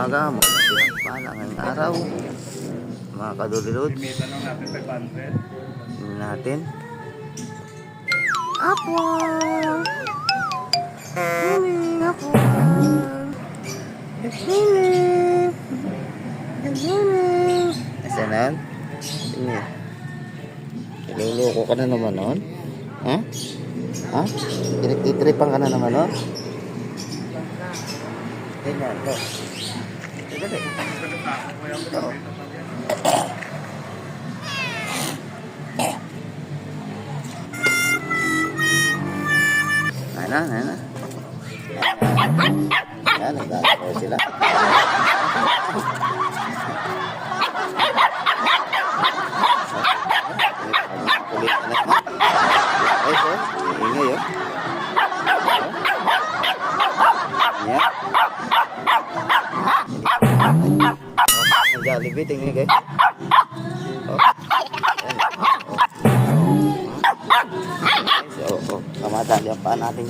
umaga, magandang pala ngayong araw. Mga kadulilod. Limita lang natin 500. Tingnan natin. Apple! Huling apple! Huling! Huling! Asa na yun? Tingnan. Niluloko ka na naman nun? Ha? Ha? Tinitipang ka na naman nun? Tingnan, ito. Ito. Ito. Ano? Yan, nagdadako sila. Kulit na naman. Ay, so, ingay, oh. Yan. Jollibee, tingin guys. Oh. So, kamadali ang paa natin.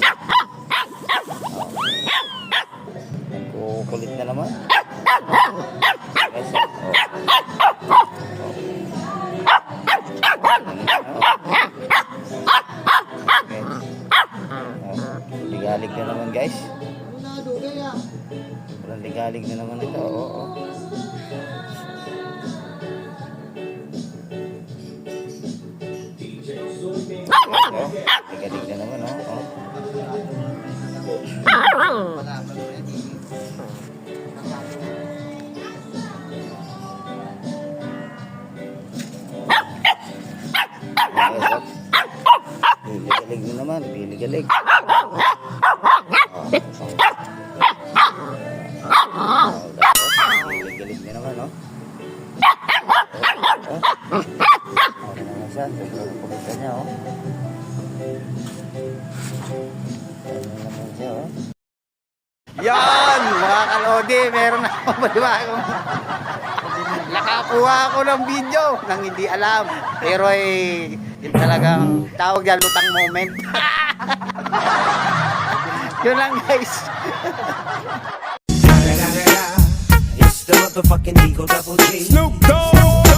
Kulit na naman. Guys, ligalig na naman guys. Walang ligalig na naman ito. Oo. Ligalig na naman. Oo. Biligalig na naman, biligalig. Biligalig na naman, no? Ano naman siya? Pulitan niya, oh. Ano naman siya, oh. Yan! Mga kalodi, meron na akong balibagong nakakuha ako ng video nang hindi alam. Pero yun talagang tawag yan, lutang moment. Yun lang guys. It's the motherfucking Eagle Double G. Snoop Dogg!